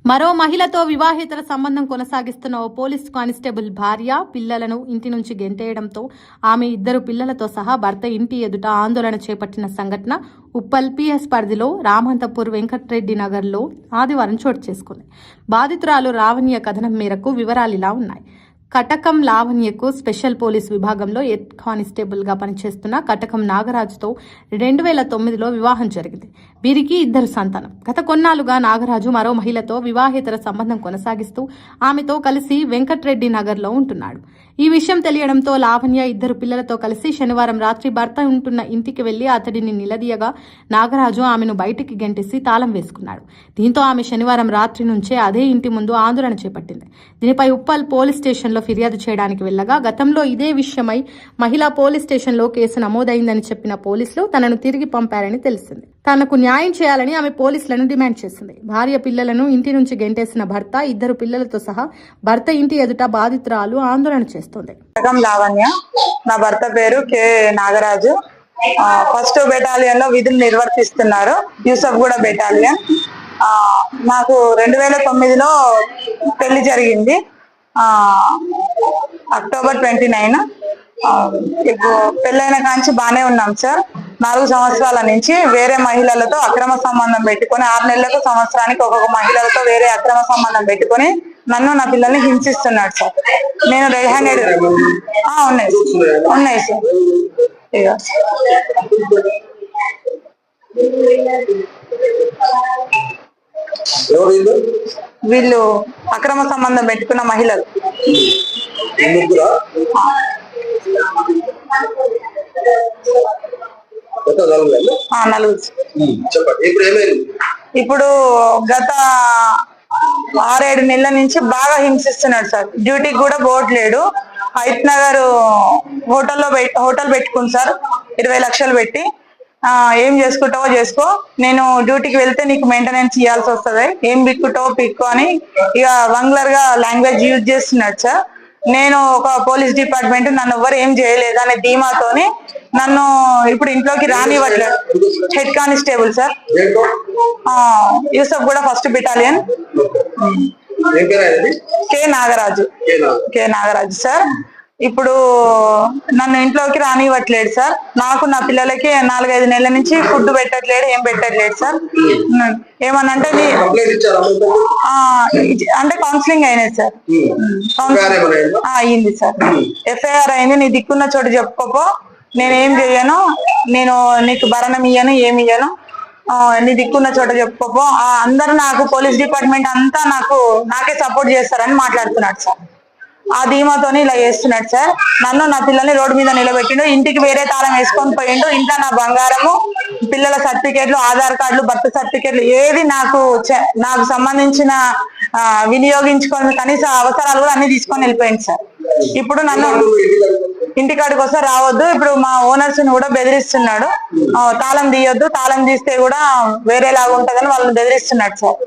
మరో మహిళతో వివాహేతర సంబంధం కొనసాగిస్తున్న ఓ పోలీస్ కానిస్టేబుల్ భార్య పిల్లలను ఇంటి నుంచి గెంటేయడంతో ఆమె ఇద్దరు పిల్లలతో సహా భర్త ఇంటి ఎదుట ఆందోళన చేపట్టిన సంఘటన ఉప్పల్ పిఎస్ పరిధిలో రామంతపూర్ వెంకట్రెడ్డి నగర్లో ఆదివారం చోటు చేసుకుంది. బాధితురాలు లావణ్య కథనం మేరకు వివరాలు ఇలా ఉన్నాయి. కటకం లావణ్యకు స్పెషల్ పోలీస్ విభాగంలో హెడ్ కానిస్టేబుల్ గా పనిచేస్తున్న కటకం నాగరాజుతో 2009లో వివాహం జరిగింది. వీరికి ఇద్దరు సంతానం. గత కొన్నాళ్లుగా నాగరాజు మరో మహిళతో వివాహేతర సంబంధం కొనసాగిస్తూ ఆమెతో కలిసి వెంకట్రెడ్డి నగర్లో ఉంటున్నాడు. ఈ విషయం తెలియడంతో లావణ్య ఇద్దరు పిల్లలతో కలిసి శనివారం రాత్రి భర్త ఉంటున్న ఇంటికి వెళ్లి అతడిని నిలదీయగా నాగరాజు ఆమెను బయటికి గెంటేసి తాళం వేసుకున్నాడు. దీంతో ఆమె శనివారం రాత్రి నుంచే అదే ఇంటి ముందు ఆందోళన చేపట్టింది. దీనిపై ఉప్పల్ పోలీస్ స్టేషన్లో ఫిర్యాదు చేయడానికి వెళ్లగా గతంలో ఇదే విషయమై మహిళా పోలీస్ స్టేషన్లో కేసు నమోదైందని చెప్పిన పోలీసులు తనను తిరిగి పంపారని తెలిసింది. తనకు న్యాయం చేయాలని ఆమె పోలీసులను డిమాండ్ చేసింది. భార్య పిల్లలను ఇంటి నుంచి గెంటేసిన భర్త ఇద్దరు పిల్లలతో సహా భర్త ఇంటి ఎదుట బాధితురాలు ఆందోళన చేస్తోంది. లావణ్య, నా భర్త పేరు కె నాగరాజు. ఫస్ట్ బెటాలియన్ లో విధులు నిర్వర్తిస్తున్నారు. యూసఫ్గూడ బెటాలియన్. నాకు 2009లో పెళ్లి జరిగింది. అక్టోబర్ 29. ఇప్పుడు పెళ్ళైన కాంచి బానే ఉన్నాం సార్. 4 సంవత్సరాల నుంచి వేరే మహిళలతో అక్రమ సంబంధం పెట్టుకొని 6 నెలలకు సంవత్సరానికి ఒక్కొక్క మహిళలతో వేరే అక్రమ సంబంధం పెట్టుకొని నన్ను నా పిల్లల్ని హింసిస్తున్నాడు సార్. నేను రెడ్ హ్యాండెడ్ ఉన్నాయి సార్. వీళ్ళు అక్రమ సంబంధం పెట్టుకున్న మహిళలు. ఇప్పుడు గత 6-7 నెలల నుంచి బాగా హింసిస్తున్నాడు సార్. డ్యూటీకి కూడా పోవట్లేడు. హైత్ నగర్ హోటల్ పెట్టుకుంది సార్ 20 లక్షలు పెట్టి. ఏం చేసుకుంటావో చేసుకో, నేను డ్యూటీకి వెళ్తే నీకు మెయింటెనెన్స్ ఇవ్వాల్సి వస్తుంది, ఏం పిక్కుంటావో పిక్కు అని ఇక వంగ్లర్ గా లాంగ్వేజ్ యూజ్ చేస్తున్నాడు సార్. నేను ఒక పోలీస్ డిపార్ట్మెంట్ నన్ను ఎవరు ఏం చేయలేదు అనే ధీమాతోని నన్ను ఇప్పుడు ఇంట్లోకి రానివ్వట్లేదు. హెడ్ కానిస్టేబుల్ సార్, యూసఫ్ కూడా first battalion. K Nagaraju sir. ఇప్పుడు నన్ను ఇంట్లోకి రానివ్వట్లేదు సార్. నాకు నా పిల్లలకి 4-5 నెలల నుంచి ఫుడ్ పెట్టట్లేడు, ఏం పెట్టట్లేదు సార్. ఏమనంటే అంటే కౌన్సిలింగ్ అయినది సార్. అయింది సార్. ఎఫ్ఐఆర్ అయింది. నీ దిక్కున్న చోటు చెప్పుకోపో, నేనేం చెయ్యను, నేను నీకు భరణం ఇయ్యను, ఏమి ఇయ్యను, నీ దిక్కున్న చోట చెప్పుకోపో. అందరూ నాకు పోలీస్ డిపార్ట్మెంట్ అంతా నాకే సపోర్ట్ చేస్తారని మాట్లాడుతున్నాడు సార్. ఆ ధీమాతోని ఇలా చేస్తున్నాడు సార్. నన్ను నా పిల్లల్ని రోడ్డు మీద నిలబెట్టిండు. ఇంటికి వేరే తాళం వేసుకొని పోయిండు. ఇంట్లో నా బంగారము, పిల్లల సర్టిఫికేట్లు, ఆధార్ కార్డులు, బర్త్ సర్టిఫికేట్లు ఏది నాకు సంబంధించిన వినియోగించుకొని కనీస అవసరాలు కూడా అన్ని తీసుకొని వెళ్ళిపోయింది సార్. ఇప్పుడు నన్ను ఇంటికాడికి వస్తే రావద్దు, ఇప్పుడు మా ఓనర్స్ ని కూడా బెదిరిస్తున్నాడు. తాళం తీయొద్దు, తాళం తీస్తే కూడా వేరేలాగా ఉంటుందని వాళ్ళని బెదిరిస్తున్నాడు సార్.